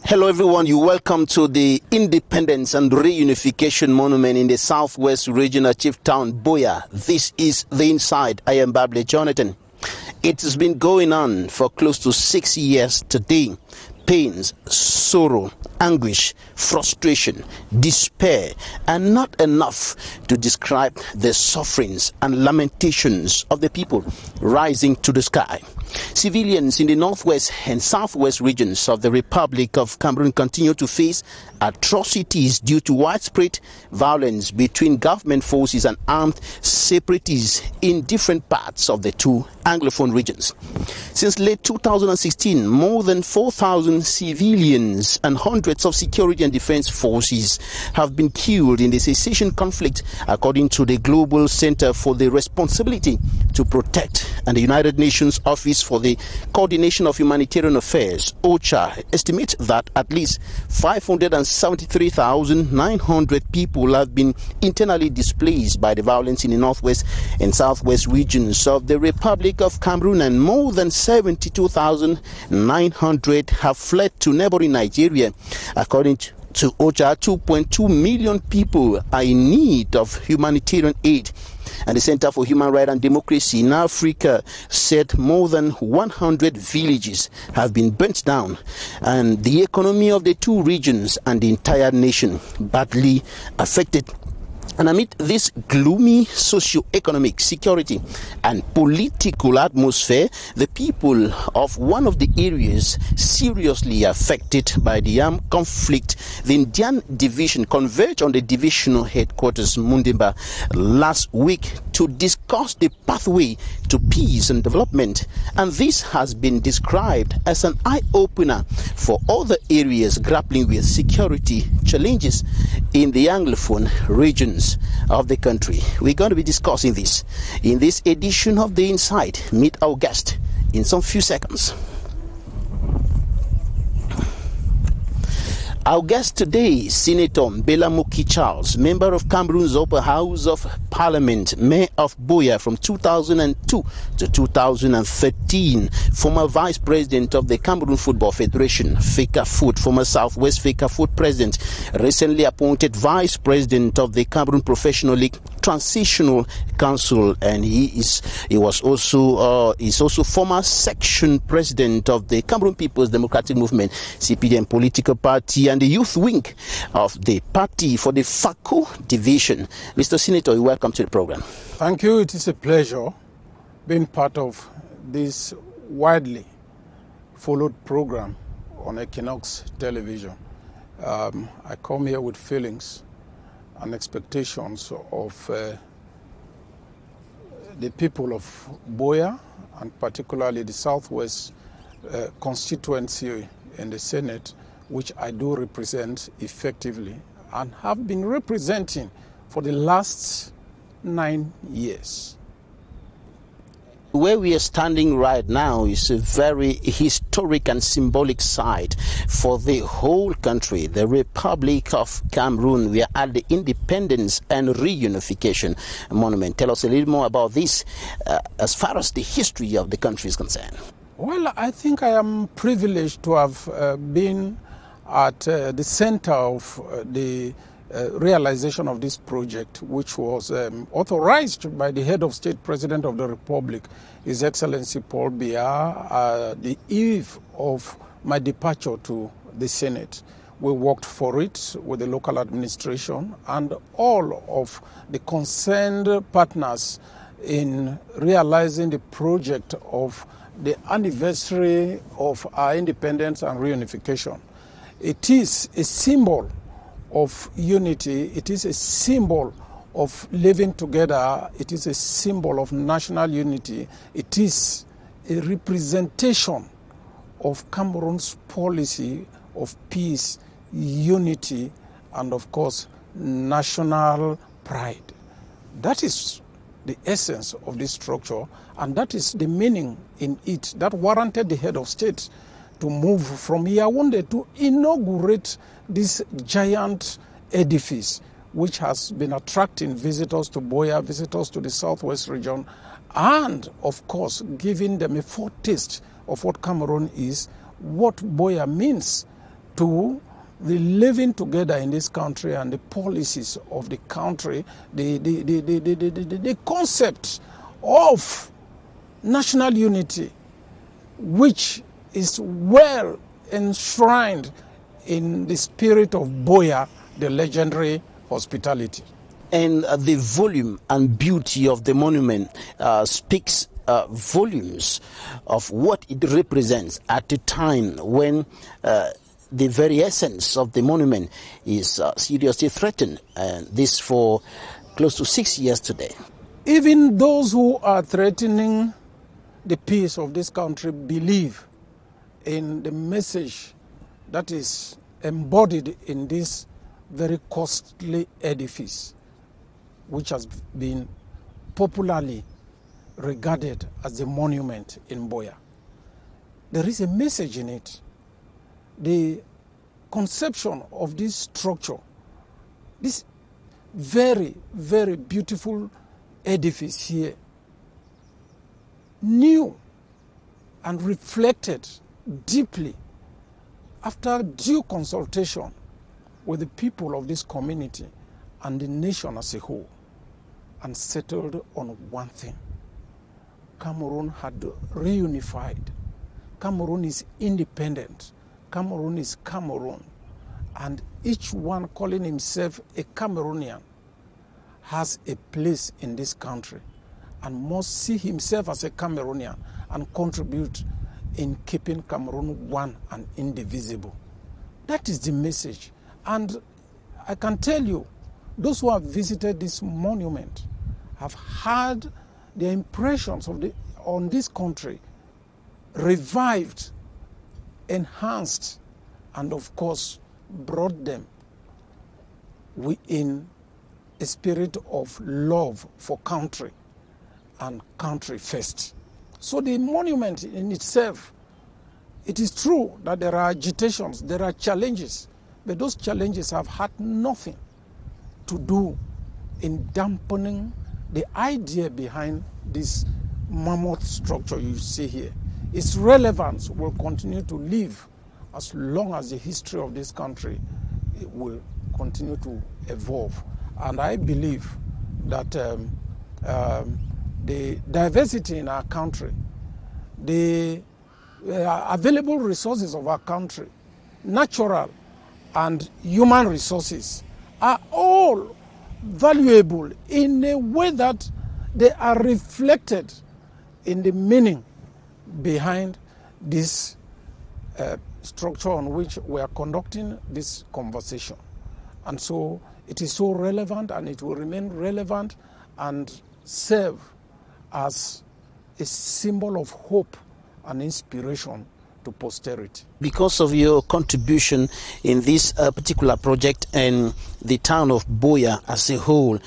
Hello everyone, you're welcome to the Independence and Reunification Monument in the Southwest Regional Chief Town, Buea. This is The Inside. I am Bable Jonathan. It has been going on for close to 6 years today. Pains, sorrow, anguish, frustration, despair, and not enough to describe the sufferings and lamentations of the people rising to the sky. Civilians in the northwest and southwest regions of the Republic of Cameroon continue to face atrocities due to widespread violence between government forces and armed separatists in different parts of the two Anglophone regions. Since late 2016, more than 4,000 civilians and hundreds of security and defense forces have been killed in the cessation conflict, according to the Global Center for the Responsibility to Protect and the United Nations Office for the Coordination of Humanitarian Affairs, OCHA, estimates that at least 573,900 people have been internally displaced by the violence in the northwest and southwest regions of the Republic of Cameroon, and more than 72,900 have fled to neighboring Nigeria. According to OCHA, 2.2 million people are in need of humanitarian aid. And the Center for Human Rights and Democracy in Africa said more than 100 villages have been burnt down, and the economy of the two regions and the entire nation badly affected. And amid this gloomy socio-economic, security and political atmosphere, the people of one of the areas seriously affected by the armed conflict, the Indian Division, converged on the divisional headquarters Mundimba last week to discuss the pathway to peace and development. And this has been described as an eye-opener for other areas grappling with security challenges in the Anglophone regions of the country. We're going to be discussing this in this edition of The Inside. Meet our guest in some few seconds. Our guest today is Senator Mbelamuki Charles, member of Cameroon's Upper House of Parliament, mayor of Buea from 2002 to 2013, former vice president of the Cameroon Football Federation, FECAFOOT, former Southwest FECAFOOT president, recently appointed vice president of the Cameroon Professional League Transitional Council, and he's also former section president of the Cameroon People's Democratic Movement, CPDM political party, and the youth wing of the party for the FACO division. Mr. Senator, you're welcome to the program. Thank you. It is a pleasure being part of this widely followed program on Equinoxe television. I come here with feelings and expectations of the people of Buea, and particularly the Southwest constituency in the Senate, which I do represent effectively and have been representing for the last 9 years. Where we are standing right now is a very historic and symbolic site for the whole country, the Republic of Cameroon. We are at the Independence and Reunification Monument. Tell us a little more about this as far as the history of the country is concerned. Well, I think I am privileged to have been at the center of the realization of this project, which was authorized by the head of state, President of the Republic, His Excellency Paul Biya, the eve of my departure to the Senate. We worked for it with the local administration and all of the concerned partners in realizing the project of the anniversary of our independence and reunification. It is a symbol of unity. It is a symbol of living together. It is a symbol of national unity. It is a representation of Cameroon's policy of peace, unity, and of course, national pride. That is the essence of this structure, and that is the meaning in it that warranted the head of state to move from Yaoundé to inaugurate this giant edifice, which has been attracting visitors to Buea, visitors to the Southwest region, and of course giving them a foretaste of what Cameroon is, what Buea means to the living together in this country and the policies of the country, the concept of national unity, which is well enshrined in the spirit of Boya, the legendary hospitality. And the volume and beauty of the monument speaks volumes of what it represents at a time when the very essence of the monument is seriously threatened, and this for close to 6 years today. Even those who are threatening the peace of this country believe in the message that is embodied in this very costly edifice, which has been popularly regarded as a monument in Boya. There is a message in it. The conception of this structure, this very, very beautiful edifice here, knew and reflected deeply after due consultation with the people of this community and the nation as a whole, and settled on one thing. Cameroon had reunified. Cameroon is independent. Cameroon is Cameroon. And each one calling himself a Cameroonian has a place in this country and must see himself as a Cameroonian and contribute in keeping Cameroon one and indivisible. That is the message. And I can tell you, those who have visited this monument have had their impressions on this country revived, enhanced, and of course brought them in a spirit of love for country and country first. So the monument in itself, it is true that there are agitations, there are challenges, but those challenges have had nothing to do in dampening the idea behind this mammoth structure you see here. Its relevance will continue to live as long as the history of this country will continue to evolve. And I believe that the diversity in our country, the available resources of our country, natural and human resources, are all valuable in a way that they are reflected in the meaning behind this structure on which we are conducting this conversation. And so it is so relevant, and it will remain relevant and serve as a symbol of hope and inspiration to posterity. Because of your contribution in this particular project and the town of Boya as a whole,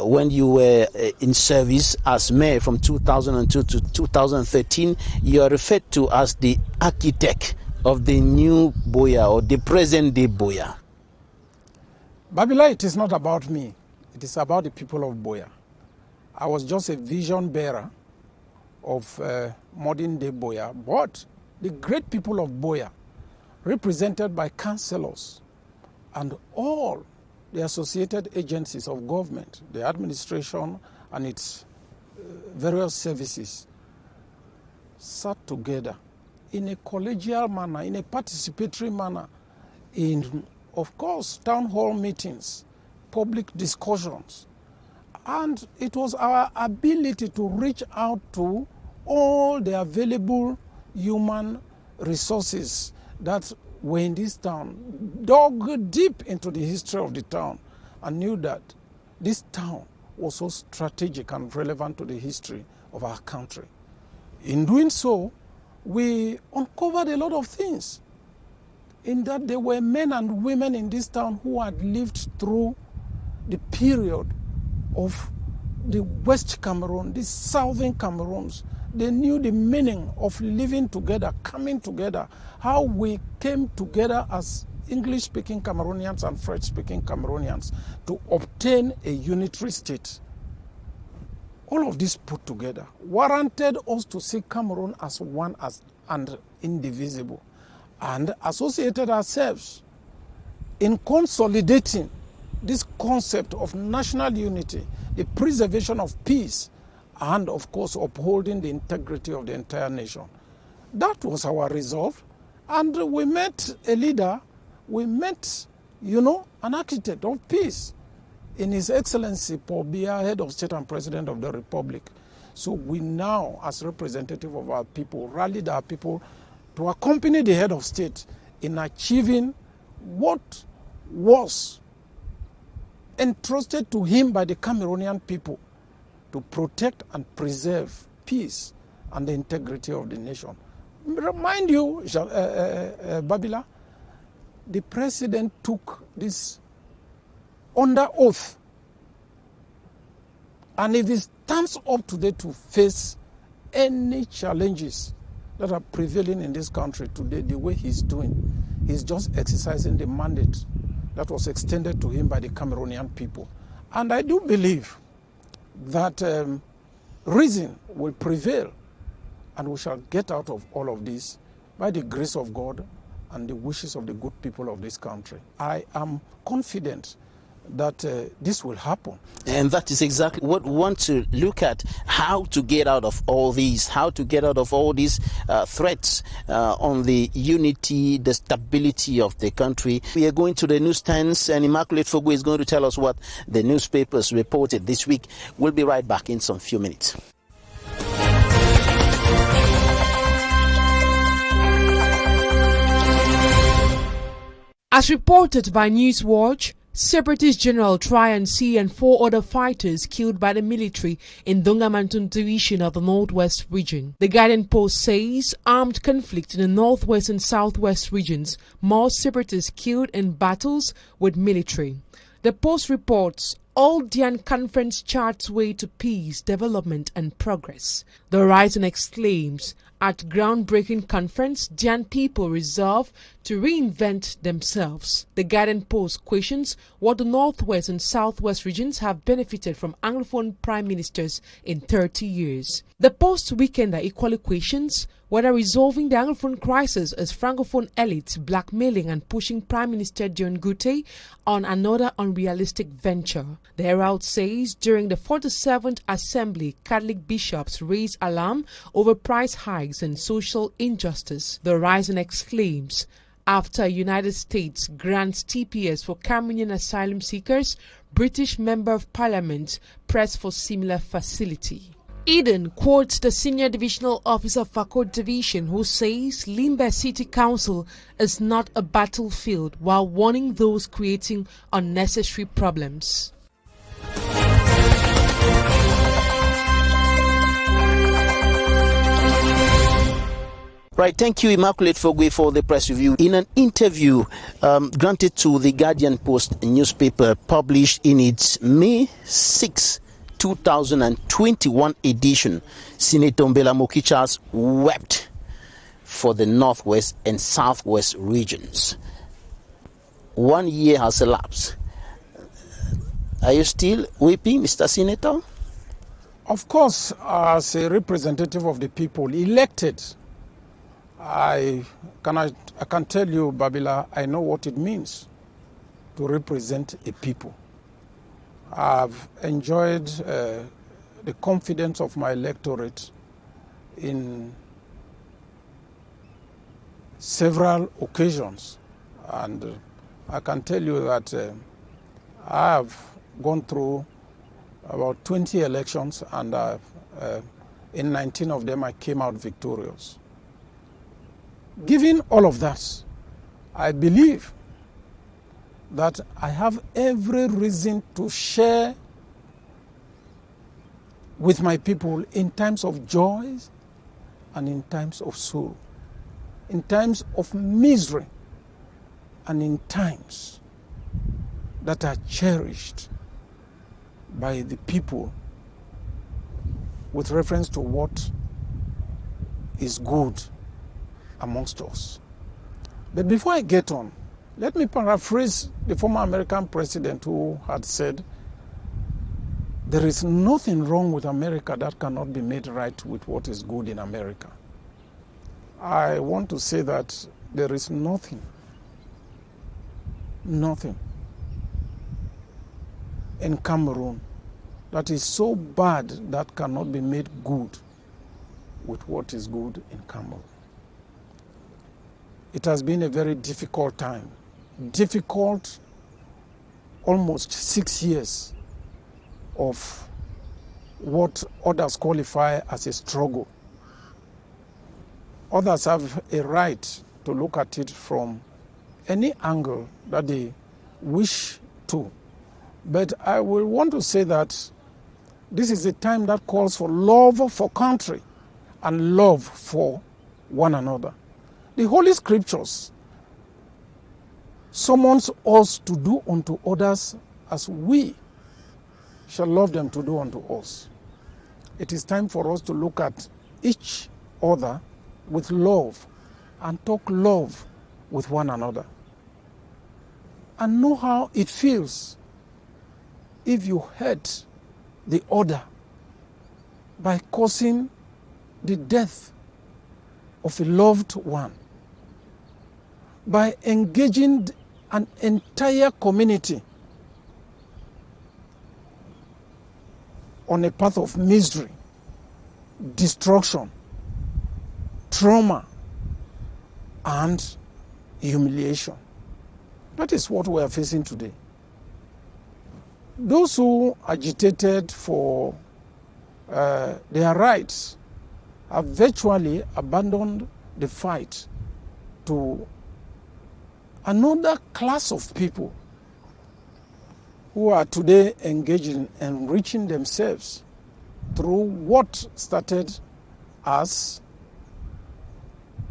when you were in service as mayor from 2002 to 2013, you are referred to as the architect of the new Boya, or the present-day Boya. Babila, it is not about me. It is about the people of Boya. I was just a vision bearer of modern-day Boya, but the great people of Boya, represented by councillors and all the associated agencies of government, the administration and its various services, sat together in a collegial manner, in a participatory manner, in, of course, town hall meetings, public discussions. And it was our ability to reach out to all the available human resources that were in this town, dug deep into the history of the town, and knew that this town was so strategic and relevant to the history of our country. In doing so, we uncovered a lot of things, in that there were men and women in this town who had lived through the period of the West Cameroon, the Southern Cameroons. They knew the meaning of living together, coming together, how we came together as English-speaking Cameroonians and French-speaking Cameroonians to obtain a unitary state. All of this put together warranted us to see Cameroon as one and indivisible. and associated ourselves in consolidating this concept of national unity, the preservation of peace, and of course upholding the integrity of the entire nation. That was our resolve. And we met a leader, we met, an architect of peace in His Excellency Paul Biya, Head of State and President of the Republic. So we now, as representative of our people, rallied our people to accompany the Head of State in achieving what was entrusted to him by the Cameroonian people, to protect and preserve peace and the integrity of the nation. Remind you, Babila, the president took this under oath. And if he stands up today to face any challenges that are prevailing in this country today, the way he's doing, he's just exercising the mandate that was extended to him by the Cameroonian people. And I do believe that reason will prevail, and we shall get out of all of this by the grace of God and the wishes of the good people of this country. I am confident that this will happen. And that is exactly what we want to look at, how to get out of all these, threats on the unity, the stability of the country. We are going to the newsstands, and Immaculate Fogu is going to tell us what the newspapers reported this week. We'll be right back in some few minutes. As reported by Newswatch, Separatist General Tryon C and 4 other fighters killed by the military in Dongamantun division of the Northwest region. The Guardian Post says armed conflict in the Northwest and Southwest regions, more separatists killed in battles with military. The Post reports all Dian Conference charts way to peace, development and progress. The Horizon exclaims, at groundbreaking conference, Dian people resolve to reinvent themselves. The Guardian Post questions what the Northwest and Southwest regions have benefited from Anglophone prime ministers in 30 years. The Post Weekender equally questions whether resolving the Anglophone crisis is Francophone elites blackmailing and pushing Prime Minister John Gute on another unrealistic venture. The Herald says during the 47th Assembly, Catholic bishops raised alarm over price hikes and social injustice. The Horizon exclaims, after United States grants TPS for Cameroonian asylum seekers, British Member of Parliament press for similar facility. Eden quotes the senior divisional officer of Fakot Division who says Limbe City Council is not a battlefield, while warning those creating unnecessary problems. Right, thank you, Immaculate Fogu, for the press review. In an interview granted to the Guardian Post newspaper, published in its May 6, 2021 edition, Senator Mbela Mokichas wept for the Northwest and Southwest regions. 1 year has elapsed. Are you still weeping, Mr. Senator? Of course, as a representative of the people elected, I can tell you, Babila, I know what it means to represent a people. I've enjoyed the confidence of my electorate in several occasions, and I can tell you that I have gone through about 20 elections, and in 19 of them I came out victorious. Given all of that, I believe that I have every reason to share with my people in times of joy and in times of sorrow, in times of misery and in times that are cherished by the people with reference to what is good amongst us. But before I get on, let me paraphrase the former American president who had said, there is nothing wrong with America that cannot be made right with what is good in America. I want to say that there is nothing in Cameroon that is so bad that cannot be made good with what is good in Cameroon. It has been a very difficult time. Difficult, almost 6 years of what others qualify as a struggle. Others have a right to look at it from any angle that they wish to. But I will want to say that this is a time that calls for love for country and love for one another. The Holy Scriptures summons us to do unto others as we shall love them to do unto us. It is time for us to look at each other with love and talk love with one another. And know how it feels if you hurt the other by causing the death of a loved one, by engaging an entire community on a path of misery, destruction, trauma, and humiliation. That is what we are facing today. Those who agitated for their rights have virtually abandoned the fight to another class of people who are today engaged in enriching themselves through what started as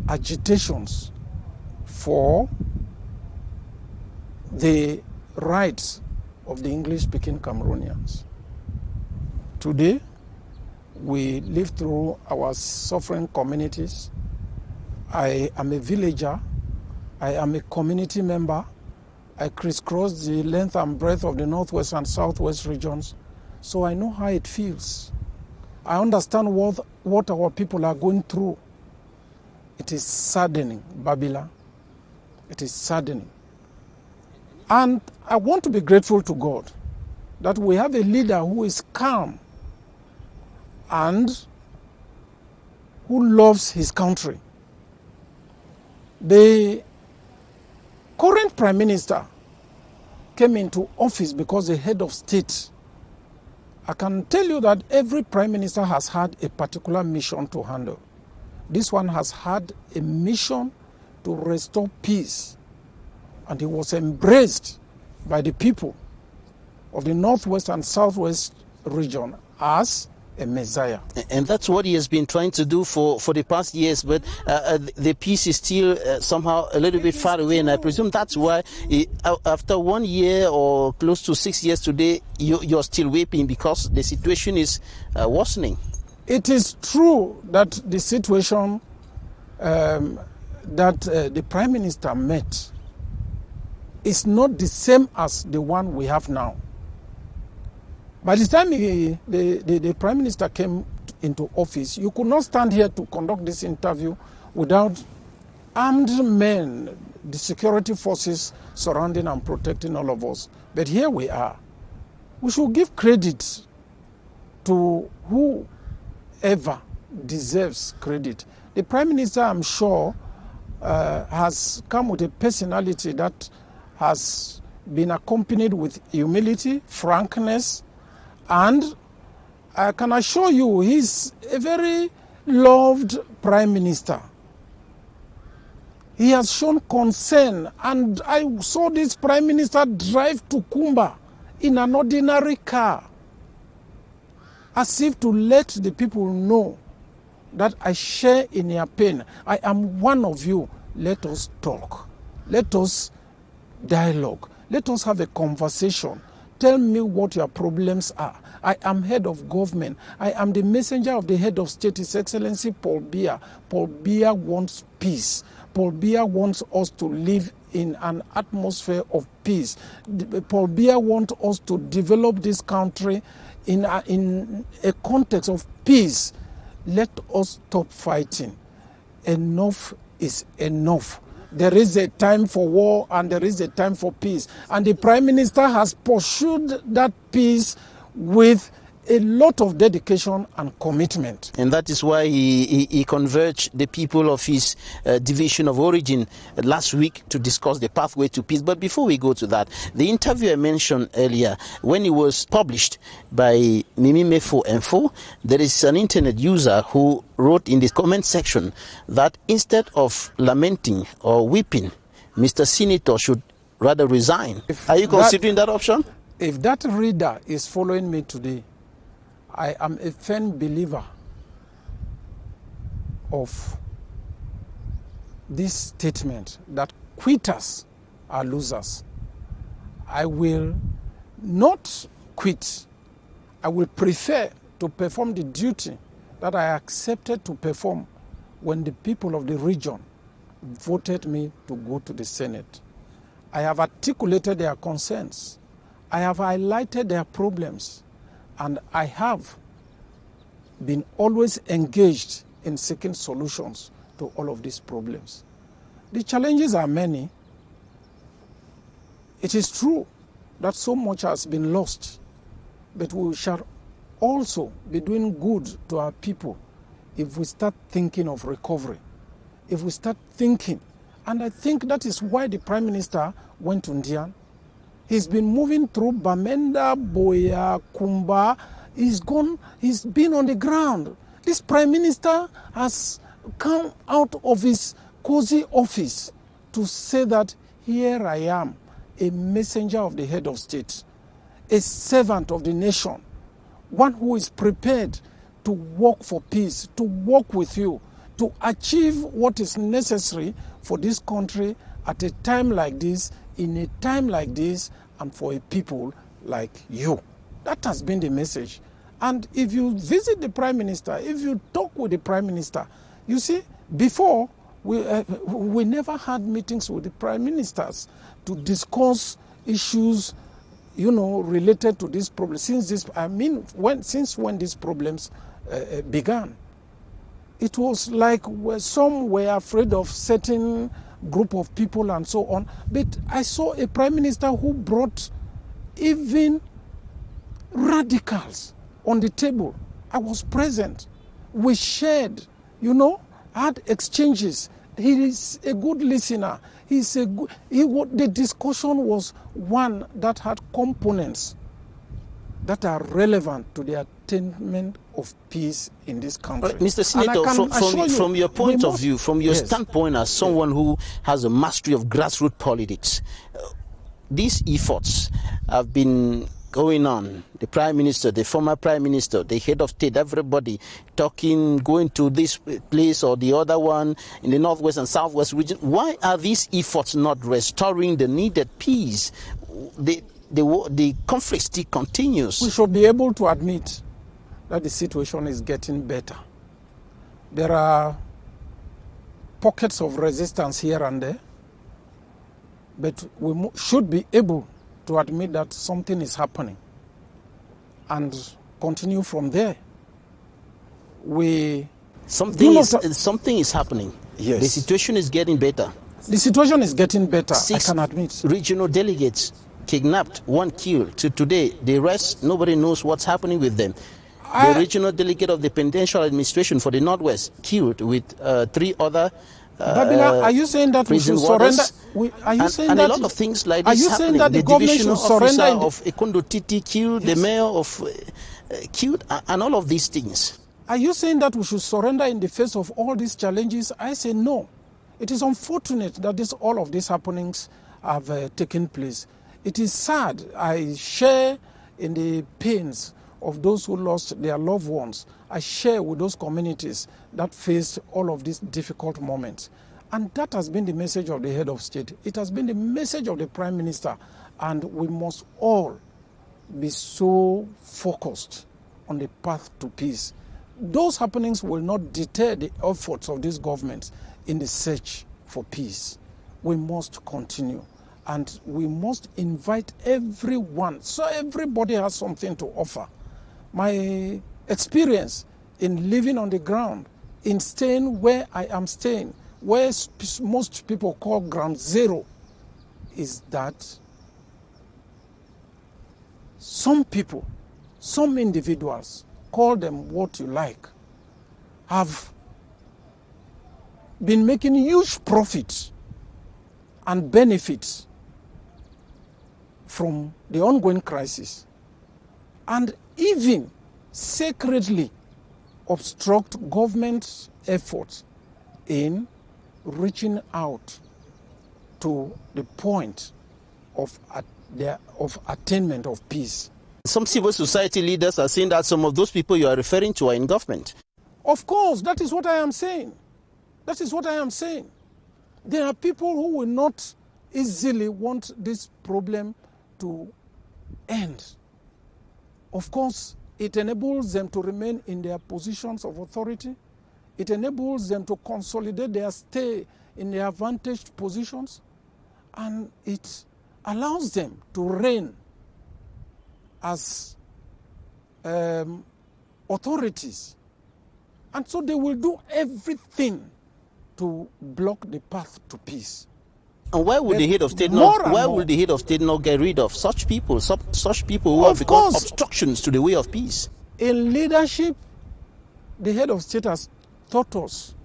agitations for the rights of the English-speaking Cameroonians. Today, we live through our suffering communities. I am a villager. I am a community member. I crisscross the length and breadth of the Northwest and Southwest regions, so I know how it feels. I understand what our people are going through. It is saddening, Babila. It is saddening. And I want to be grateful to God that we have a leader who is calm and who loves his country. The current Prime Minister came into office because the head of state. I can tell you that every Prime Minister has had a particular mission to handle. This one has had a mission to restore peace, and he was embraced by the people of the Northwest and Southwest region as a messiah. And that's what he has been trying to do for the past years, but the peace is still somehow a little bit far away, and I presume that's why after 1 year or close to 6 years today, you're still weeping because the situation is worsening. It is true that the situation that the Prime Minister met is not the same as the one we have now. By the time the Prime Minister came into office, you could not stand here to conduct this interview without armed men, the security forces surrounding and protecting all of us. But here we are. We should give credit to whoever deserves credit. The Prime Minister, I'm sure, has come with a personality that has been accompanied with humility, frankness, and I can assure you he's a very loved Prime Minister. He has shown concern, and I saw this Prime Minister drive to Kumba in an ordinary car, as if to let the people know that I share in your pain. I am one of you. Let us talk. Let us dialogue. Let us have a conversation. Tell me what your problems are. I am head of government. I am the messenger of the head of state, His Excellency Paul Biya. Paul Biya wants peace. Paul Biya wants us to live in an atmosphere of peace. Paul Biya wants us to develop this country in a context of peace. Let us stop fighting. Enough is enough. there is a time for war and there is a time for peace. And the Prime Minister has pursued that peace with a lot of dedication and commitment. And that is why he converged the people of his division of origin last week to discuss the pathway to peace. But before we go to that, the interview I mentioned earlier, when it was published by Mimi Mefo Enfo, there is an internet user who wrote in the comment section that instead of lamenting or weeping, Mr. Senator should rather resign. Are you considering that option? If that reader is following me today, I am a firm believer of this statement that quitters are losers. I will not quit. I will prefer to perform the duty that I accepted to perform when the people of the region voted me to go to the Senate. I have articulated their concerns. I have highlighted their problems. And I have been always engaged in seeking solutions to all of these problems. The challenges are many. It is true that so much has been lost, but we shall also be doing good to our people if we start thinking of recovery, if we start thinking. And I think that is why the Prime Minister went to Ndian. He's been moving through Bamenda, Boya, Kumba. He's been on the ground. This Prime Minister has come out of his cozy office to say that here I am, a messenger of the head of state, a servant of the nation, one who is prepared to work for peace, to work with you, to achieve what is necessary for this country at a time like this, in a time like this, and for a people like you. That has been the message. And if you visit the Prime Minister, if you talk with the Prime Minister, you see, before, we never had meetings with the Prime Ministers to discuss issues, related to this problem. Since when these problems began. It was like some were afraid of certain group of people and so on. But I saw a Prime Minister who brought even radicals on the table. I was present. We shared, had exchanges. He is a good listener. The discussion was one that had components that are relevant to the attainment of peace in this country. Mr. Senator, from your point of view, from your standpoint as someone who has a mastery of grassroots politics, these efforts have been going on. The Prime Minister, the former Prime Minister, the head of state, everybody talking, going to this place or the other one in the northwest and southwest region. Why are these efforts not restoring the needed peace? The conflict still continues. We should be able to admit that the situation is getting better. There are pockets of resistance here and there, but we should be able to admit that something is happening and continue from there. Something is happening. Yes. The situation is getting better. The situation is getting better, 6 I can admit. Regional delegates kidnapped, 1 killed. To today, the rest, nobody knows what's happening with them. The regional delegate of the penitential administration for the Northwest killed with 3 other Babila, are you saying that we should surrender? Are you saying that a lot of things like this are you happening? Saying that the government should surrender of Ekondo Titi killed, the mayor of killed, and all of these things. Are you saying that we should surrender in the face of all these challenges? I say no. It is unfortunate that all of these happenings have taken place. It is sad. I share in the pains of those who lost their loved ones. I share with those communities that faced all of these difficult moments. And that has been the message of the head of state. It has been the message of the Prime Minister. And we must all be so focused on the path to peace. Those happenings will not deter the efforts of this government in the search for peace. We must continue. And we must invite everyone, so everybody has something to offer. My experience in living on the ground, in staying where I am staying, where most people call ground zero, is that some people, some individuals, call them what you like, have been making huge profits and benefits from the ongoing crisis, and even secretly obstruct government's efforts in reaching out to the point of attainment of peace. Some civil society leaders are saying that some of those people you are referring to are in government. Of course, that is what I am saying. That is what I am saying. There are people who will not easily want this problem to end. Of course, it enables them to remain in their positions of authority. It enables them to consolidate their stay in their advantaged positions. And it allows them to reign as authorities. And so they will do everything to block the path to peace. And why would the head of state not get rid of such people, such people who have become obstructions to the way of peace? In leadership, the head of state has taught us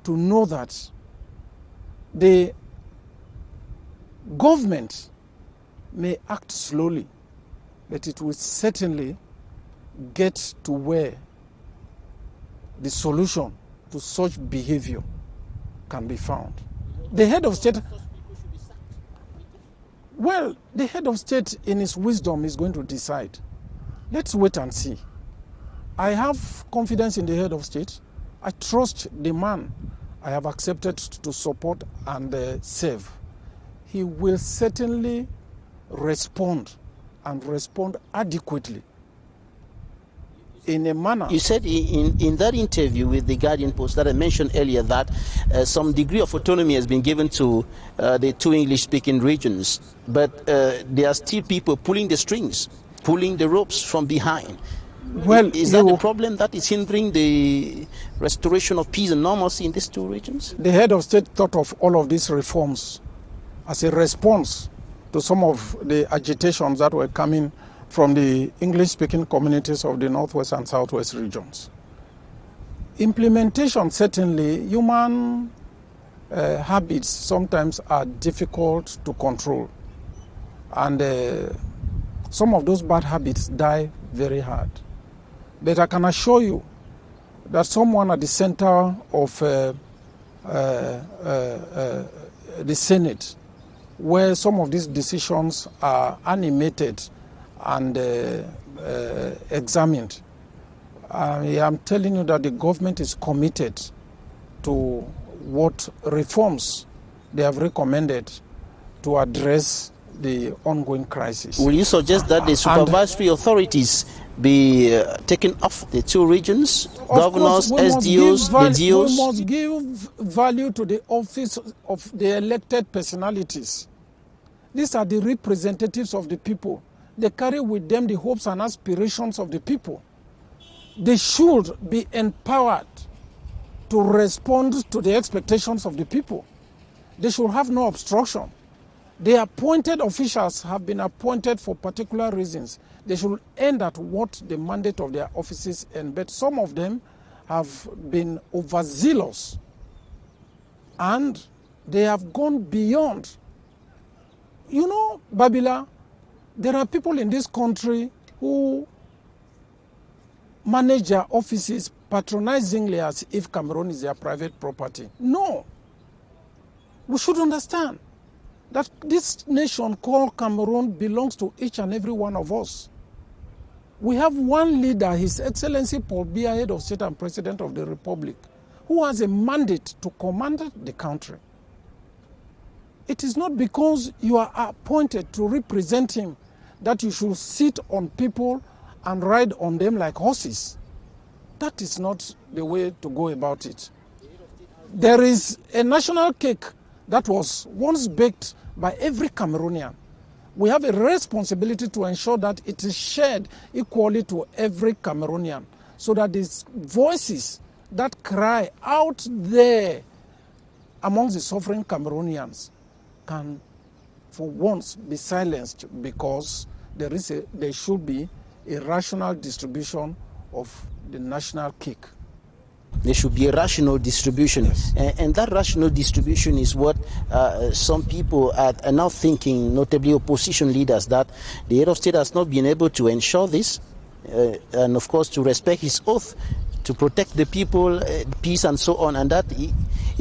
to know that the government may act slowly, but it will certainly get to where the solution to such behavior can be found. The head of state, well, the head of state in his wisdom is going to decide. Let's wait and see. I have confidence in the head of state. I trust the man I have accepted to support and serve. He will certainly respond, and respond adequately in a manner. You said in that interview with the Guardian Post that I mentioned earlier that some degree of autonomy has been given to the two English-speaking regions, but there are still people pulling the strings, pulling the ropes from behind. Well, is that the problem that is hindering the restoration of peace and normalcy in these two regions? The head of state thought of all of these reforms as a response to some of the agitations that were coming from the English-speaking communities of the Northwest and Southwest regions. Implementation, certainly, human habits sometimes are difficult to control. And some of those bad habits die very hard. But I can assure you that someone at the center of the Senate, where some of these decisions are animated and examined, I am telling you that the government is committed to what reforms they have recommended to address the ongoing crisis. Will you suggest that the supervisory authorities be taken off the two regions, governors, SDOs, the DOs? We must give value to the office of the elected personalities. These are the representatives of the people. They carry with them the hopes and aspirations of the people. They should be empowered to respond to the expectations of the people. They should have no obstruction. The appointed officials have been appointed for particular reasons. They should end at what the mandate of their offices end. But some of them have been overzealous, and they have gone beyond. You know, Babila, there are people in this country who manage their offices patronizingly as if Cameroon is their private property. No. We should understand that this nation called Cameroon belongs to each and every one of us. We have one leader, His Excellency Paul Biya, head of state and president of the Republic, who has a mandate to command the country. It is not because you are appointed to represent him that you should sit on people and ride on them like horses. That is not the way to go about it. There is a national cake that was once baked by every Cameroonian. We have a responsibility to ensure that it is shared equally to every Cameroonian, so that these voices that cry out there amongst the suffering Cameroonians can for once be silenced, because there should be a rational distribution of the national cake. There should be a rational distribution. Yes. And that rational distribution is what some people are now thinking, notably opposition leaders, that the head of state has not been able to ensure this, and of course to respect his oath, to protect the people, peace and so on, and that he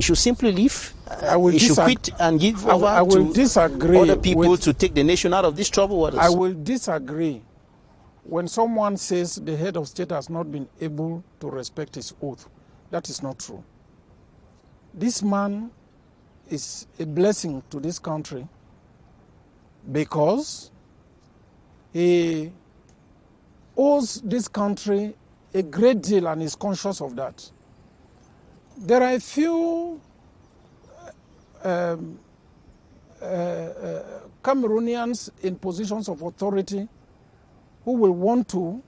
should simply leave. He should quit and give over to other people to take the nation out of this trouble. I will disagree when someone says the head of state has not been able to respect his oath. That is not true. This man is a blessing to this country because he owes this country a great deal and is conscious of that. There are a few Cameroonians in positions of authority who will want to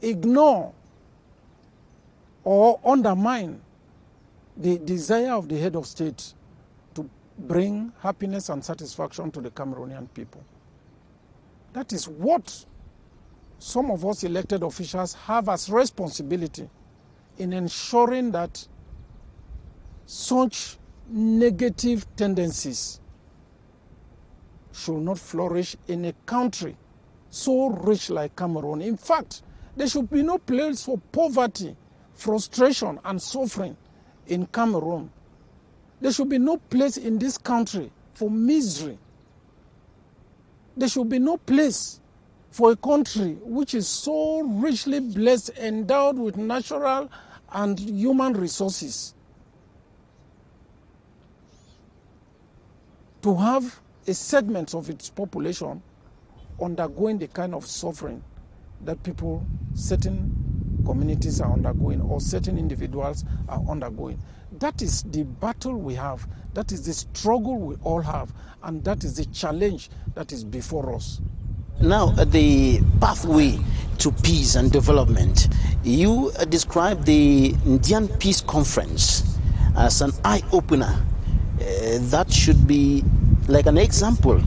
ignore or undermine the desire of the head of state to bring happiness and satisfaction to the Cameroonian people. That is what some of us elected officials have as responsibility in ensuring that such negative tendencies should not flourish in a country so rich like Cameroon. In fact, there should be no place for poverty, frustration, and suffering in Cameroon. There should be no place in this country for misery. There should be no place for a country which is so richly blessed, endowed with natural and human resources, to have a segment of its population undergoing the kind of suffering that certain communities are undergoing or certain individuals are undergoing. That is the battle we have. That is the struggle we all have. And that is the challenge that is before us. Now, the pathway to peace and development. You describe the Indian Peace Conference as an eye-opener. That should be like an example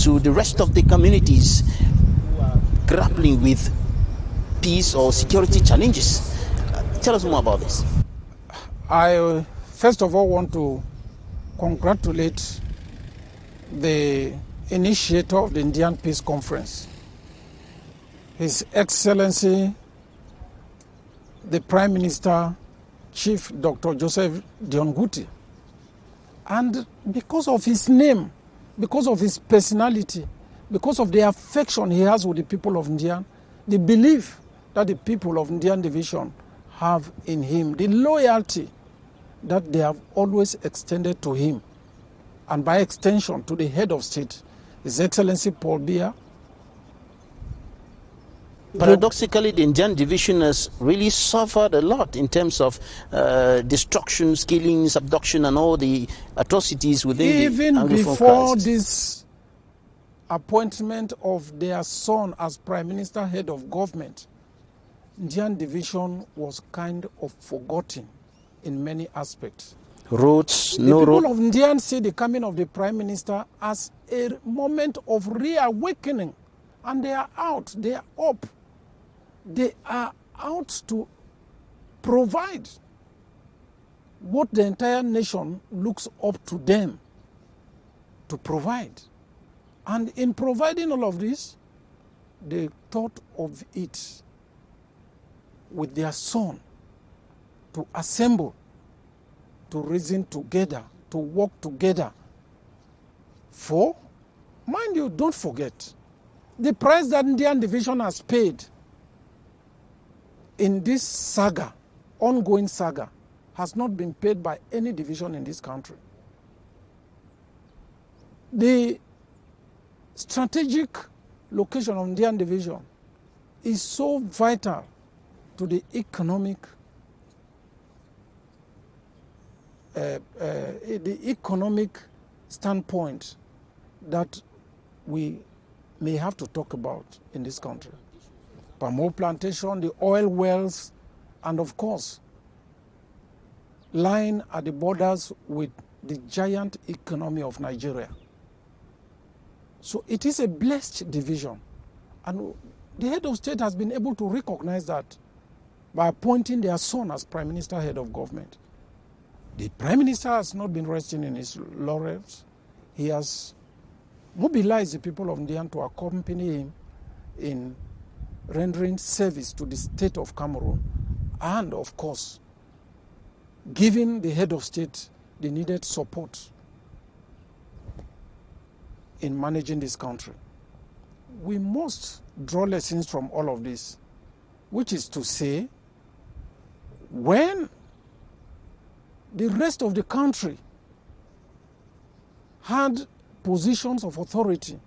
to the rest of the communities who are grappling with peace or security challenges. Tell us more about this. I first of all want to congratulate the initiator of the Indian Peace Conference, His Excellency the Prime Minister, Chief Dr. Joseph Dionguti. And because of his name, because of his personality, because of the affection he has with the people of India, the belief that the people of Indian Division have in him, the loyalty that they have always extended to him, and by extension to the head of state, His Excellency Paul Biya. Paradoxically, the Indian Division has really suffered a lot in terms of destruction, killings, abduction, and all the atrocities within even the Anglophone before crisis. this appointment of their son as Prime Minister, head of government, Indian Division was kind of forgotten in many aspects. Roads, The no road. people of India see the coming of the Prime Minister as a moment of reawakening, and they are out, they are up. They are out to provide what the entire nation looks up to them to provide. And in providing all of this, they thought of it with their son to assemble, to reason together, to work together. For, mind you, don't forget, the price that Indian Division has paid in this saga, ongoing saga, has not been paid by any division in this country. The strategic location of Indian Division is so vital to the economic standpoint that we may have to talk about in this country. palm oil plantation, the oil wells, and of course, lying at the borders with the giant economy of Nigeria. So it is a blessed division. And the head of state has been able to recognize that by appointing their son as Prime Minister, head of government. The Prime Minister has not been resting in his laurels. He has mobilized the people of Ndian to accompany him in rendering service to the state of Cameroon and, of course, giving the head of state the needed support in managing this country. We must draw lessons from all of this, which is to say, when the rest of the country had positions of authority,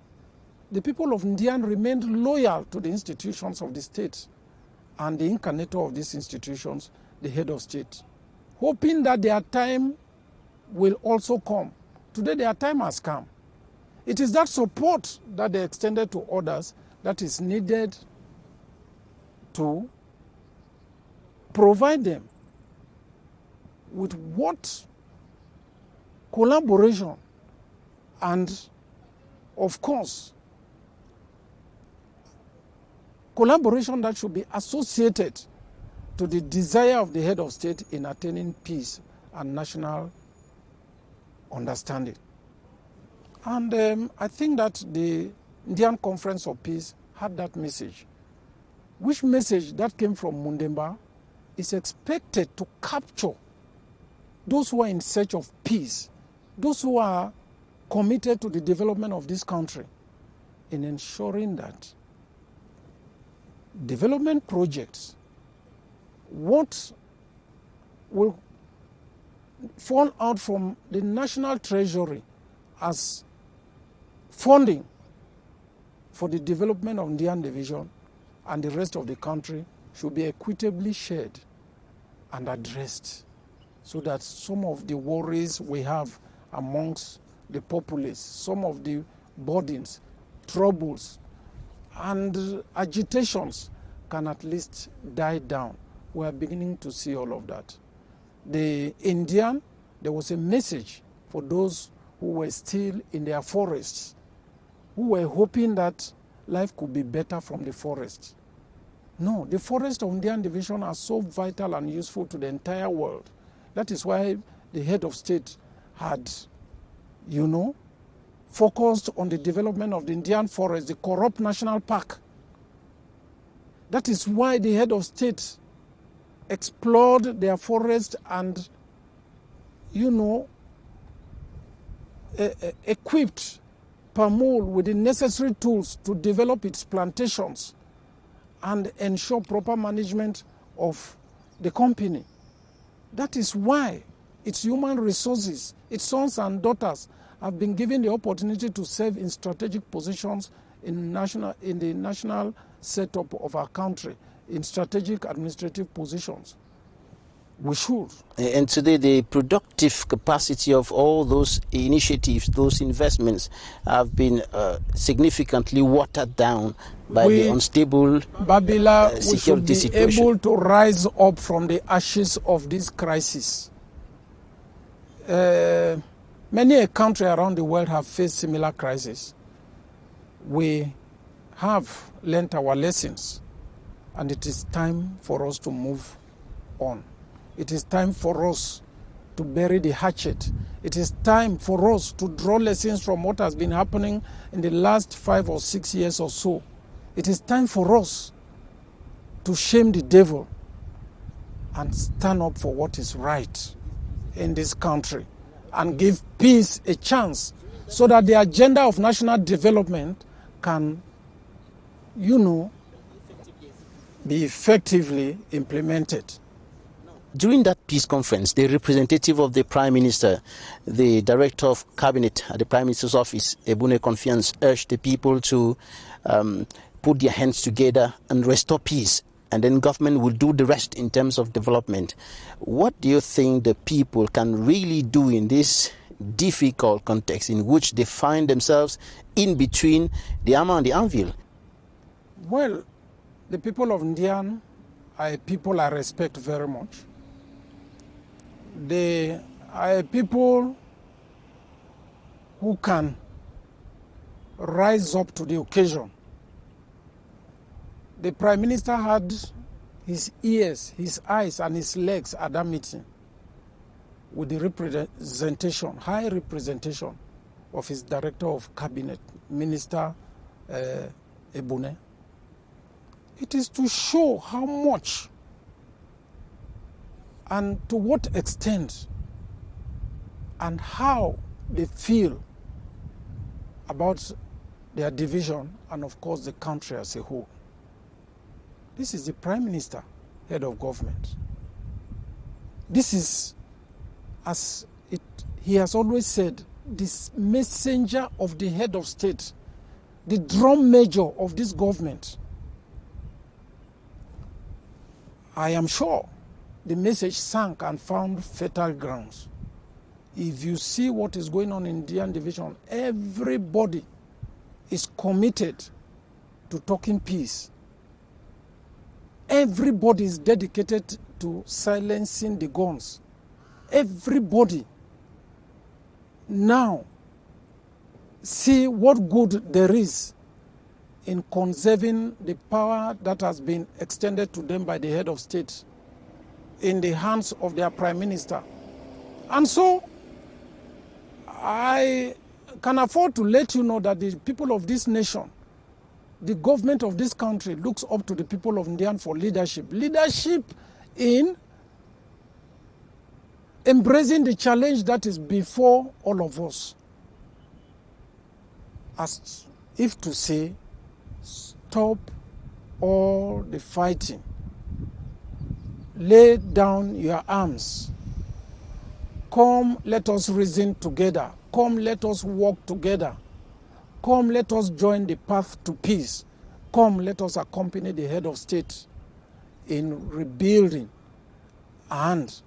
the people of Ndian remained loyal to the institutions of the state and the incarnator of these institutions, the head of state, hoping that their time will also come. Today their time has come. It is that support that they extended to others that is needed to provide them with what collaboration and, of course, collaboration that should be associated to the desire of the head of state in attaining peace and national understanding. And I think that the Indian Conference of Peace had that message, which message that came from Mundemba is expected to capture those who are in search of peace, those who are committed to the development of this country, in ensuring that development projects, what will fall out from the national treasury as funding for the development of Ndian division and the rest of the country should be equitably shared and addressed, so that some of the worries we have amongst the populace, some of the burdens, troubles, and agitations can at least die down. We are beginning to see all of that. The Indian, there was a message for those who were still in their forests, who were hoping that life could be better from the forest. No, the forest of Indian division are so vital and useful to the entire world. That is why the head of state had, focused on the development of the Indian forest, the Corrupt National Park. That is why the head of state explored their forest and, equipped Pamul with the necessary tools to develop its plantations and ensure proper management of the company. That is why its human resources, its sons and daughters, have been given the opportunity to serve in strategic positions in the national setup of our country, in strategic administrative positions. We should. And today the productive capacity of all those initiatives, those investments, have been significantly watered down by the unstable Babila, security situation. We should be able to rise up from the ashes of this crisis. Many a country around the world have faced similar crises. We have learnt our lessons, and it is time for us to move on. It is time for us to bury the hatchet. It is time for us to draw lessons from what has been happening in the last 5 or 6 years or so. It is time for us to shame the devil and stand up for what is right in this country and give peace a chance, so that the agenda of national development can, be effectively implemented. During that peace conference, the representative of the Prime Minister, the Director of Cabinet at the Prime Minister's office, Ebune Confiance, urged the people to put their hands together and restore peace, and then government will do the rest in terms of development. What do you think the people can really do in this difficult context in which they find themselves in between the hammer and the anvil? Well, The people of Ndian are a people I respect very much. They are a people who can rise up to the occasion. The Prime Minister had his ears, his eyes, and his legs at that meeting with the representation, high representation of his Director of Cabinet, Minister Ebune. It is to show how much and to what extent and how they feel about their division and, of course, the country as a whole. This is the Prime Minister, head of government. This is, as he has always said, this messenger of the head of state, the drum major of this government. I am sure the message sank and found fertile grounds. If you see what is going on in Indian division, everybody is committed to talking peace. Everybody is dedicated to silencing the guns. Everybody now see what good there is in conserving the power that has been extended to them by the head of state in the hands of their Prime Minister. And so I can afford to let you know that the people of this nation, the government of this country, looks up to the people of Indian for leadership. Leadership in embracing the challenge that is before all of us. As if to say, stop all the fighting. Lay down your arms. Come, let us reason together. Come, let us work together. Come, let us join the path to peace. Come, let us accompany the head of state in rebuilding and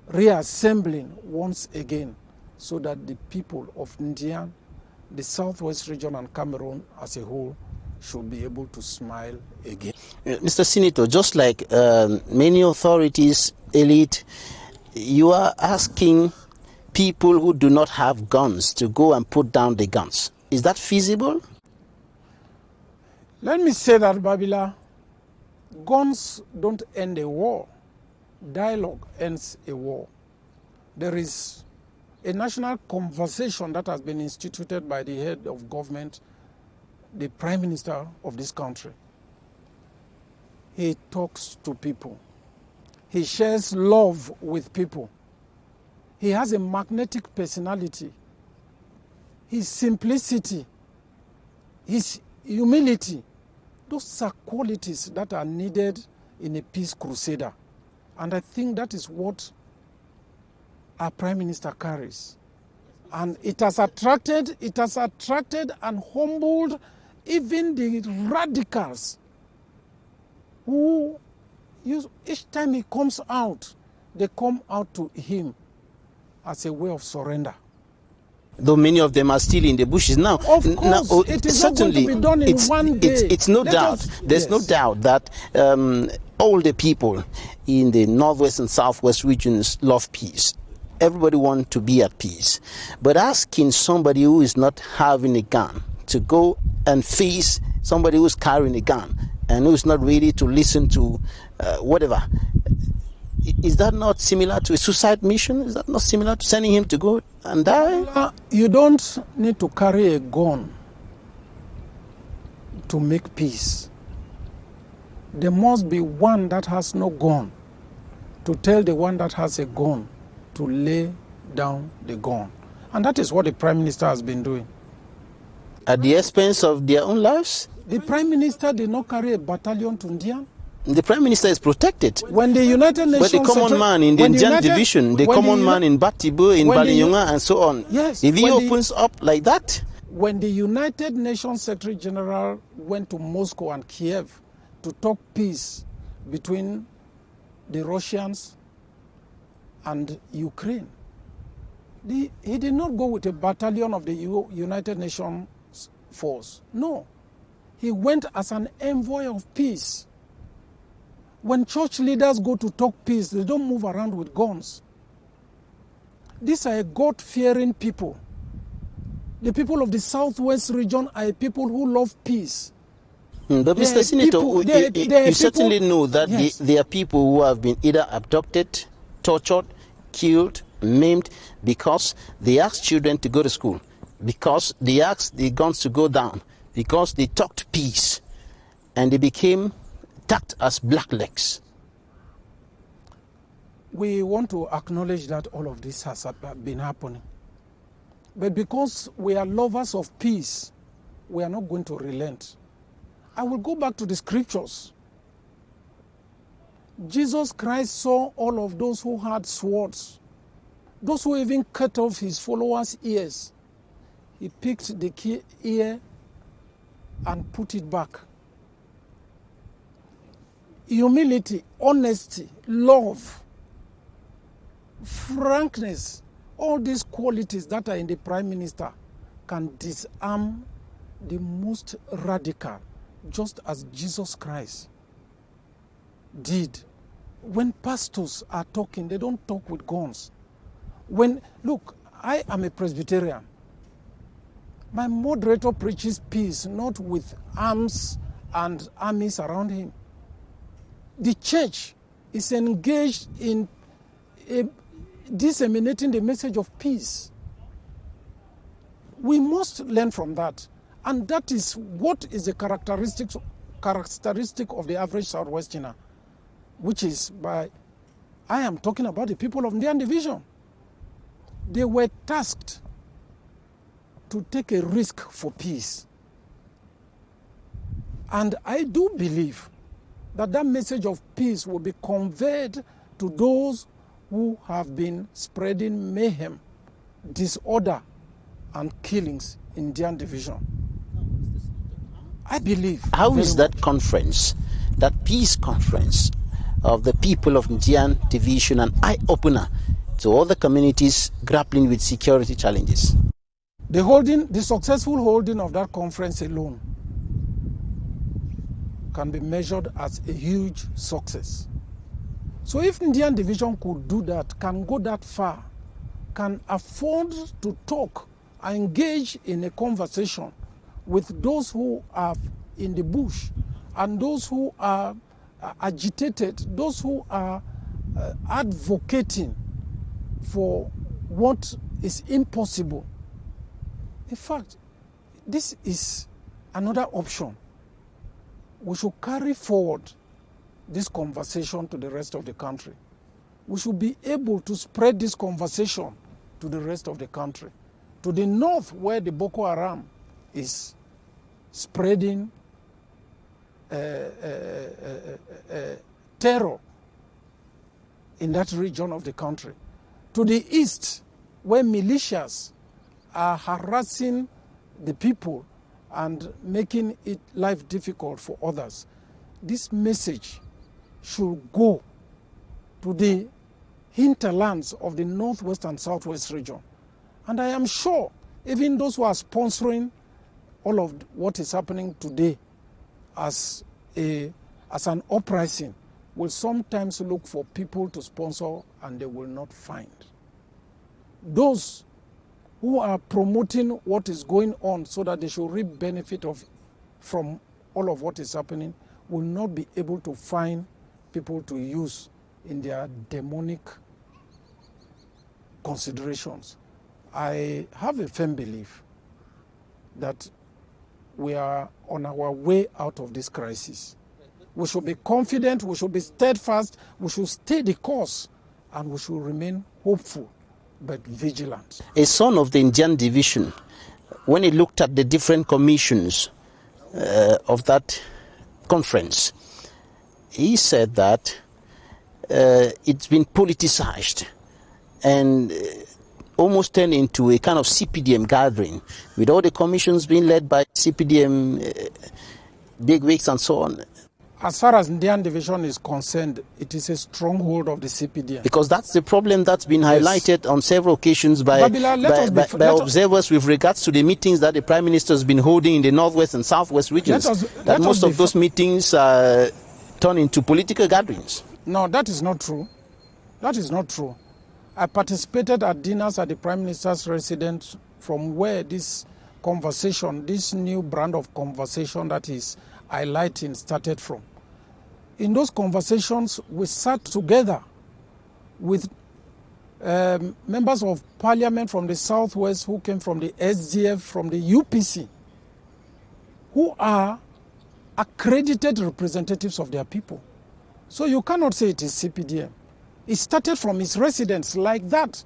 reassembling once again so that the people of India, the Southwest region and Cameroon as a whole should be able to smile again. Mr. Senator, just like many authorities, elite, you are asking people who do not have guns to go and put down the guns. Is that feasible? Let me say that, Babila, guns don't end a war. Dialogue ends a war. There is a national conversation that has been instituted by the head of government, the Prime Minister of this country. He talks to people. He shares love with people. He has a magnetic personality. His simplicity, his humility, those are qualities that are needed in a peace crusader. And I think that is what our Prime Minister carries. And it has attracted and humbled even the radicals who, each time he comes out, they come out to him as a way of surrender. Though many of them are still in the bushes now. Of course, it is certainly not going to be done in one day. It's no doubt. There's no doubt that all the people in the Northwest and Southwest regions love peace. Everybody wants to be at peace. But asking somebody who is not having a gun to go and face somebody who's carrying a gun and who's not ready to listen to whatever, is that not similar to a suicide mission? Is that not similar to sending him to go and die? You don't need to carry a gun to make peace. There must be one that has no gun to tell the one that has a gun to lay down the gun. And that is what the Prime Minister has been doing. At the expense of their own lives? The Prime Minister did not carry a battalion to Indian. The Prime Minister is protected. When the United Nations... But the common man in the Indian division, the common man in Batibo, in Balinyonga, and so on, yes, if he opens up like that... When the United Nations Secretary General went to Moscow and Kiev to talk peace between the Russians and Ukraine, he did not go with a battalion of the United Nations force. No. He went as an envoy of peace. When church leaders go to talk peace, they don't move around with guns. These are God-fearing people. The people of the Southwest region are people who love peace. But Mr. Senator, you certainly know that yes, there are people who have been either abducted, tortured, killed, maimed because they asked children to go to school, because they asked the guns to go down, because they talked peace, and they became tagged as blacklegs. We want to acknowledge that all of this has been happening. But because we are lovers of peace, we are not going to relent. I will go back to the scriptures. Jesus Christ saw all of those who had swords, those who even cut off his followers' ears. He picked the ear and put it back. Humility, honesty, love, frankness, all these qualities that are in the Prime Minister can disarm the most radical, just as Jesus Christ did. When pastors are talking, they don't talk with guns. Look, I am a Presbyterian. My moderator preaches peace, not with arms and armies around him. The church is engaged in disseminating the message of peace. We must learn from that. And that is what is the characteristic of the average Southwesterner, which is I am talking about the people of Indian Division. They were tasked to take a risk for peace. And I do believe that message of peace will be conveyed to those who have been spreading mayhem, disorder, and killings in Indian Division. I believe. How is that conference, that peace conference of the people of Indian Division, an eye-opener to all the communities grappling with security challenges? The successful holding of that conference alone can be measured as a huge success. So if Indian Division could do that, can go that far, can afford to talk, engage in a conversation with those who are in the bush and those who are agitated, those who are advocating for what is impossible. In fact, this is another option. We should carry forward this conversation to the rest of the country. We should be able to spread this conversation to the rest of the country. To the north, where the Boko Haram is spreading terror in that region of the country. To the east, where militias are harassing the people and making it life difficult for others. This message should go to the hinterlands of the northwest and southwest region. And I am sure even those who are sponsoring all of what is happening today as an uprising will sometimes look for people to sponsor and they will not find. Those who are promoting what is going on so that they should reap benefit from all of what is happening will not be able to find people to use in their demonic considerations. I have a firm belief that we are on our way out of this crisis. We should be confident, we should be steadfast, we should stay the course, and we should remain hopeful but vigilant. A son of the Indian Division, when he looked at the different commissions of that conference, he said that it's been politicized and almost turned into a kind of CPDM gathering, with all the commissions being led by CPDM bigwigs and so on. As far as Ndian division is concerned, it is a stronghold of the CPDM. Because that's the problem that's been highlighted on several occasions by observers with regards to the meetings that the Prime Minister has been holding in the Northwest and Southwest regions. That most of those meetings turn into political gatherings. No, that is not true. That is not true. I participated at dinners at the Prime Minister's residence from where this conversation, this new brand of conversation that is highlighting started from. In those conversations, we sat together with members of parliament from the Southwest who came from the SDF, from the UPC, who are accredited representatives of their people. So you cannot say it is CPDM. It started from its residents like that.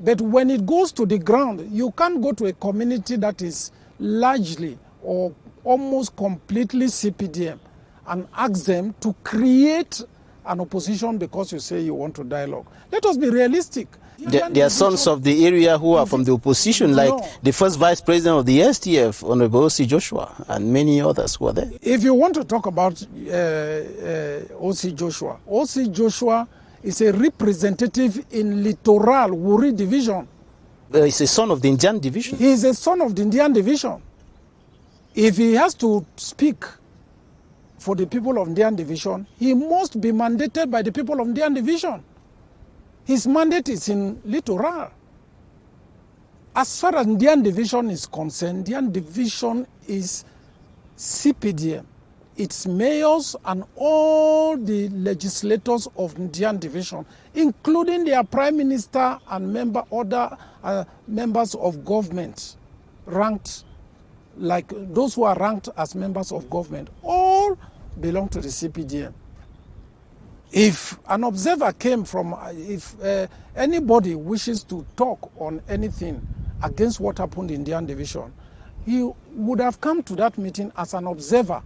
But when it goes to the ground, you can't go to a community that is largely or almost completely CPDM and ask them to create an opposition because you say you want to dialogue. Let us be realistic. There are sons of the area who are from the opposition, like the first vice president of the STF, Honorable O.C. Joshua, and many others who are there. If you want to talk about O.C. Joshua is a representative in Littoral Wuri division. He's a son of the Indian division. He is a son of the Indian division. If he has to speak for the people of Indian division, he must be mandated by the people of Indian division. His mandate is in Littoral. As far as Indian division is concerned, Indian division is CPDM. Its mayors and all the legislators of Indian division, including their prime minister and other members of government, ranked like those who are ranked as members of government, all belong to the CPDM. If an observer came from, if anybody wishes to talk on anything against what happened in Indian division, he would have come to that meeting as an observer,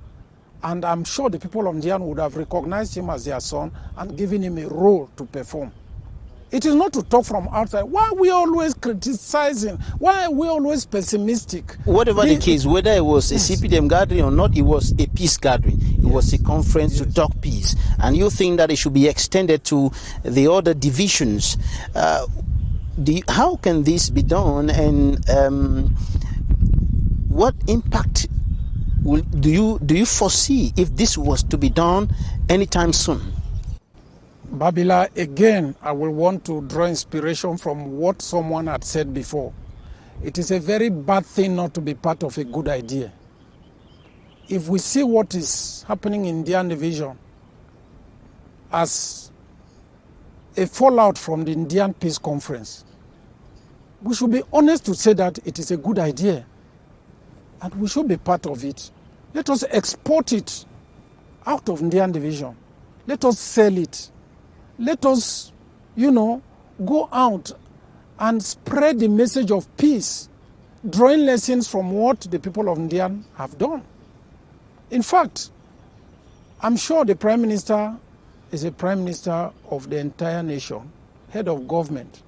and I'm sure the people of Indian would have recognized him as their son and given him a role to perform. It is not to talk from outside. Why are we always criticizing? Why are we always pessimistic? Whatever the case, whether it was a CPDM gathering or not, it was a peace gathering. It was a conference to talk peace. And you think that it should be extended to the other divisions. How can this be done? And what impact do you foresee if this was to be done anytime soon? Babila, again, I will want to draw inspiration from what someone had said before. It is a very bad thing not to be part of a good idea. If we see what is happening in Indian division as a fallout from the Indian Peace Conference, we should be honest to say that it is a good idea and we should be part of it. Let us export it out of Indian division. Let us sell it. Let us, go out and spread the message of peace, drawing lessons from what the people of India have done. In fact, I'm sure the Prime Minister is a Prime Minister of the entire nation, head of government.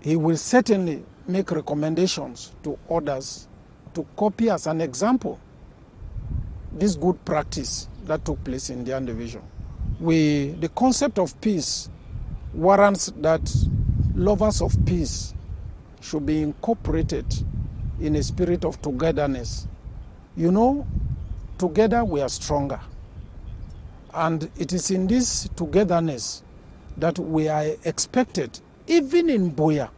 He will certainly make recommendations to others to copy as an example this good practice that took place in Indian division. The concept of peace warrants that lovers of peace should be incorporated in a spirit of togetherness. Together we are stronger. And it is in this togetherness that we are expected, even in Boya,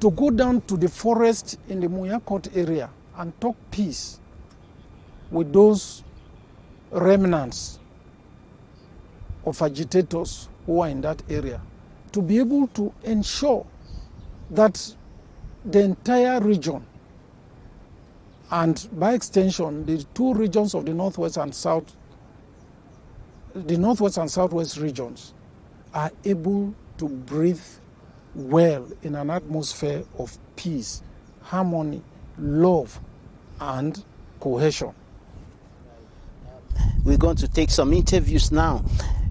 to go down to the forest in the Muyakot area and talk peace with those remnants of agitators who are in that area, to be able to ensure that the entire region, and by extension the two regions of the Northwest and Southwest regions, are able to breathe well in an atmosphere of peace, harmony, love, and cohesion. We're going to take some interviews now.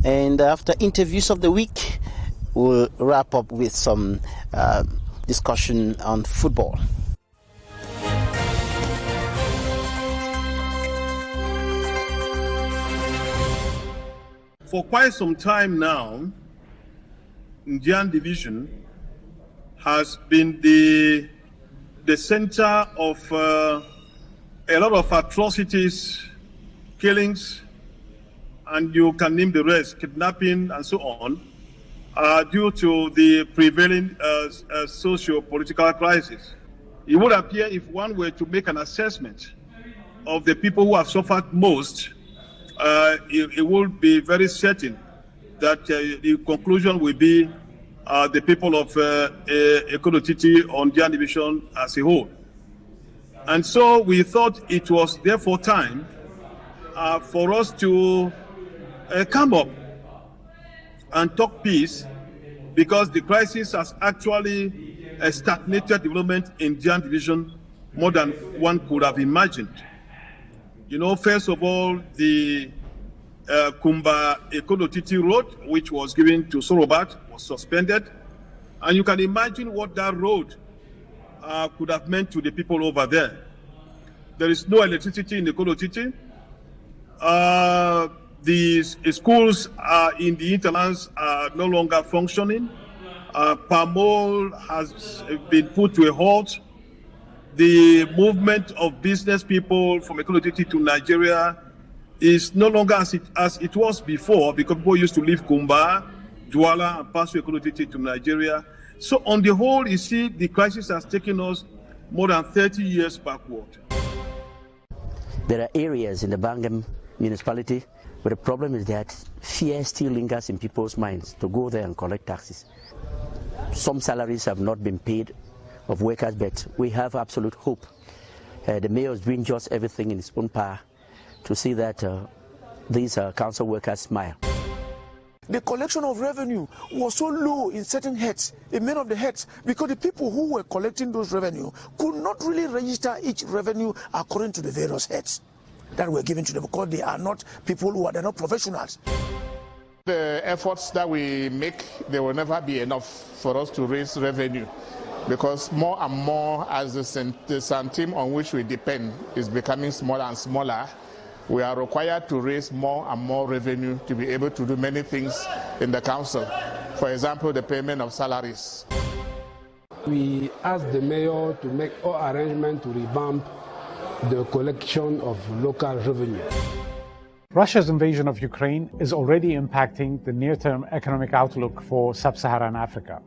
And after interviews of the week, we'll wrap up with some discussion on football. for quite some time now, Nigerian division has been the center of a lot of atrocities, killings, and you can name the rest, kidnapping and so on, due to the prevailing socio-political crisis. It would appear, if one were to make an assessment of the people who have suffered most, it would be very certain that the conclusion will be the people of Equinoxe on Nigerian division as a whole. And so we thought it was therefore time for us to come up and talk peace, because the crisis has actually stagnated development in Nigerian division more than one could have imagined. You know, first of all, the Kumba Equinoxe road, which was given to Sorobat, was suspended. And you can imagine what that road could have meant to the people over there. There is no electricity in Equinoxe. The schools in the hinterlands are no longer functioning. Palm oil has been put to a halt. The movement of business people from Equinoxe to Nigeria is no longer as it was before, because people used to leave Kumba, Douala, and pass to Equinoxe to Nigeria. So on the whole, you see, the crisis has taken us more than 30 years backward. There are areas in the Bangam municipality where the problem is that fear still lingers in people's minds to go there and collect taxes. Some salaries have not been paid of workers, but we have absolute hope. The mayor is doing just everything in his own power to see that these council workers smile. The collection of revenue was so low in certain heads, in many of the heads, because the people who were collecting those revenue could not really register each revenue according to the various heads that were given to them, because they are not people who are, they're not professionals. The efforts that we make, they will never be enough for us to raise revenue, because more and more as the centime on which we depend is becoming smaller and smaller, we are required to raise more and more revenue to be able to do many things in the council. For example, the payment of salaries. We asked the mayor to make all arrangements to revamp the collection of local revenue. Russia's invasion of Ukraine is already impacting the near-term economic outlook for sub-Saharan Africa.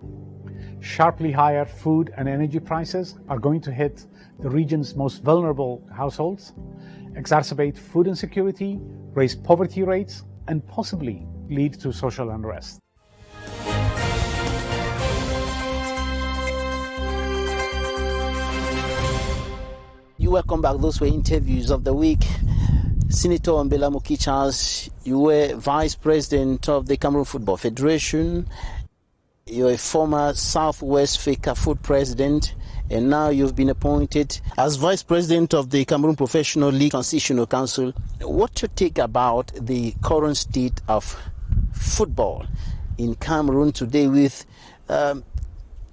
Sharply higher food and energy prices are going to hit the region's most vulnerable households, exacerbate food insecurity, raise poverty rates, and possibly lead to social unrest. You welcome back. Those were interviews of the week. Senator Mbela Mukichas, you were Vice President of the Cameroon Football Federation. You're a former Southwest FECAFOOT President, and now you've been appointed as Vice President of the Cameroon Professional League Transitional Council. What's your take about the current state of football in Cameroon today, with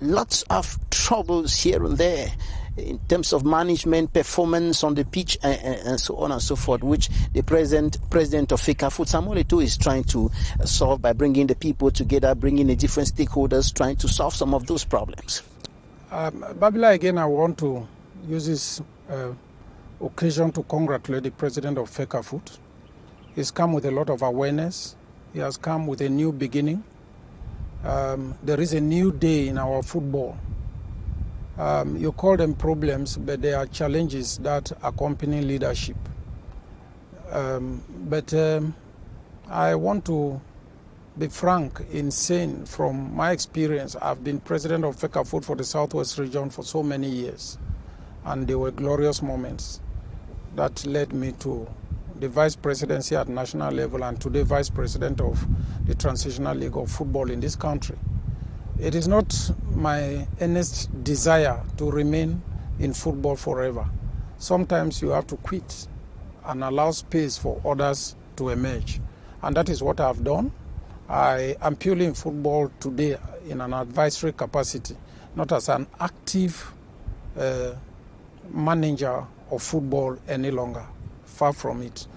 lots of troubles here and there in terms of management, performance on the pitch, and so on and so forth, which the president of FECAFOOT, Samuel Eto'o, is trying to solve by bringing the people together, bringing the different stakeholders, trying to solve some of those problems? Babila, again, I want to use this occasion to congratulate the president of FECAFOOT. He's come with a lot of awareness. He has come with a new beginning. There is a new day in our football. You call them problems, but they are challenges that accompany leadership. But I want to be frank in saying, from my experience, I've been president of FECAFOOT for the Southwest region for so many years, and there were glorious moments that led me to the vice presidency at national level, and today vice president of the Transitional League of Football in this country. It is not my earnest desire to remain in football forever. Sometimes you have to quit and allow space for others to emerge. And that is what I've done. I am purely in football today in an advisory capacity, not as an active manager of football any longer. Far from it.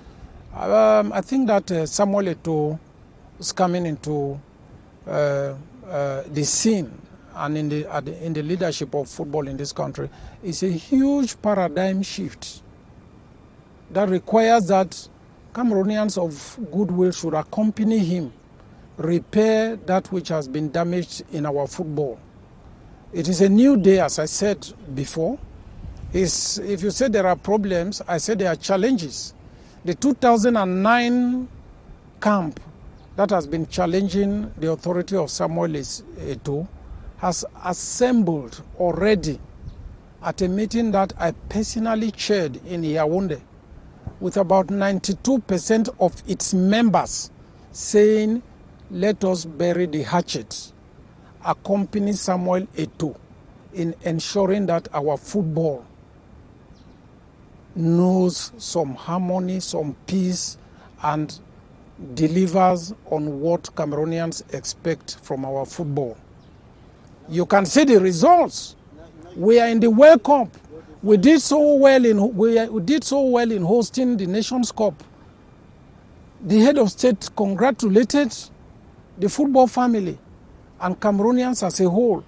I think that Samuel Eto'o is coming into the scene and in the leadership of football in this country is a huge paradigm shift that requires that Cameroonians of goodwill should accompany him, repair that which has been damaged in our football. It is a new day, as I said before. If you say there are problems, I say there are challenges. The 2009 camp that has been challenging the authority of Samuel Eto'o has assembled already at a meeting that I personally chaired in Yaoundé, with about 92% of its members saying, let us bury the hatchet, accompany Samuel Eto'o in ensuring that our football knows some harmony, some peace, and delivers on what Cameroonians expect from our football. You can see the results. We are in the World Cup. We did so well in hosting the Nations Cup. The head of state congratulated the football family and Cameroonians as a whole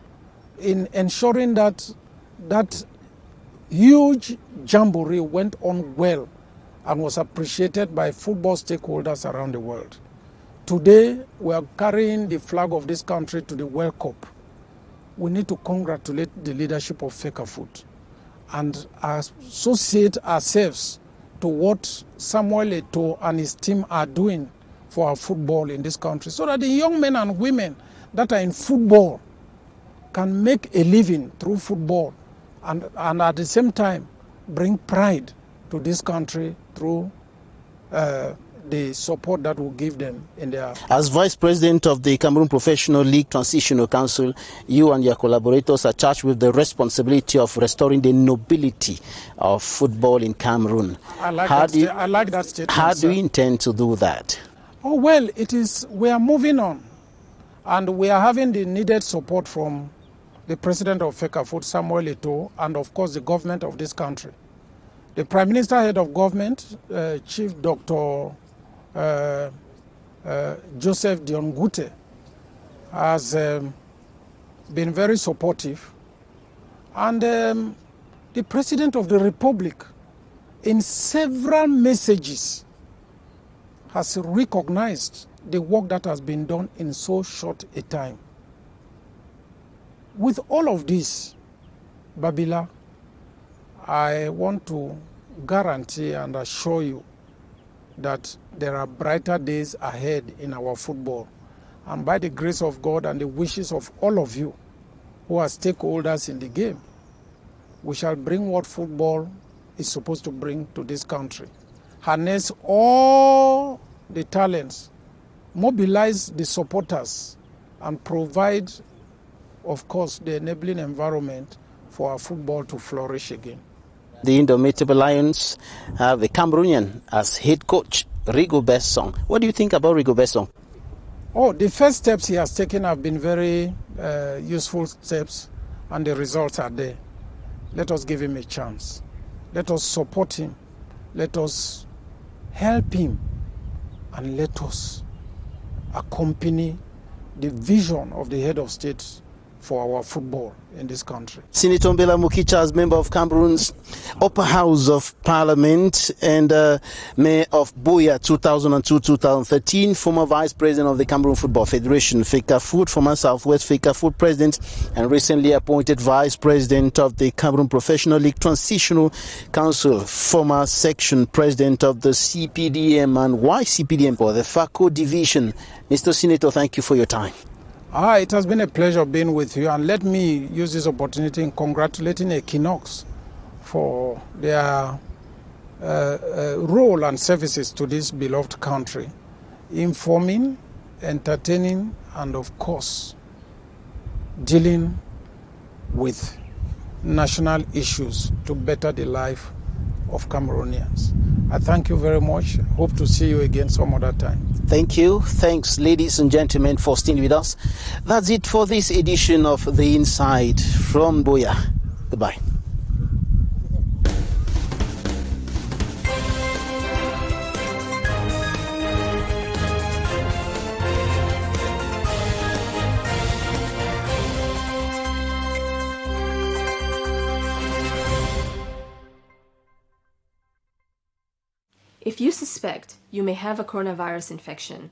in ensuring that that huge jamboree went on well and was appreciated by football stakeholders around the world. Today, we are carrying the flag of this country to the World Cup. We need to congratulate the leadership of Fecafoot and associate ourselves to what Samuel Eto'o and his team are doing for our football in this country, so that the young men and women that are in football can make a living through football and at the same time bring pride to this country through the support that will give them in their... As Vice President of the Cameroon Professional League Transitional Council, you and your collaborators are charged with the responsibility of restoring the nobility of football in Cameroon. I like that statement. How do you intend to do that? Oh, well, we are moving on, and we are having the needed support from the President of Fecafoot, Samuel Eto'o, and of course the government of this country. The Prime Minister, head of government, Chief Dr. Joseph Diongute, has been very supportive, and the President of the Republic, in several messages, has recognized the work that has been done in so short a time. With all of this, Babila, I want to guarantee and assure you that there are brighter days ahead in our football. And by the grace of God and the wishes of all of you who are stakeholders in the game, we shall bring what football is supposed to bring to this country. Harness all the talents, mobilize the supporters, and provide, of course, the enabling environment for our football to flourish again. The Indomitable Lions have a Cameroonian as head coach, Rigobert Song. What do you think about Rigobert Song? Oh, the first steps he has taken have been very useful steps, and the results are there. Let us give him a chance. Let us support him. Let us help him, and let us accompany the vision of the head of state for our football in this country. Senator Mbela Mukicha, as member of Cameroon's upper house of parliament and mayor of Buea 2002-2013, former vice president of the Cameroon Football Federation, Fecafoot, former Southwest Fecafoot president, and recently appointed vice president of the Cameroon Professional League Transitional Council, former section president of the CPDM and YCPDM for the FACO division. Mr. Senator, thank you for your time. It has been a pleasure being with you, and let me use this opportunity in congratulating Equinoxe for their role and services to this beloved country, informing, entertaining, and of course, dealing with national issues to better the life of Cameroonians. I thank you very much. Hope to see you again some other time. Thank you. Thanks, ladies and gentlemen, for staying with us. That's it for this edition of The Inside from Buea. Goodbye. If you suspect you may have a coronavirus infection,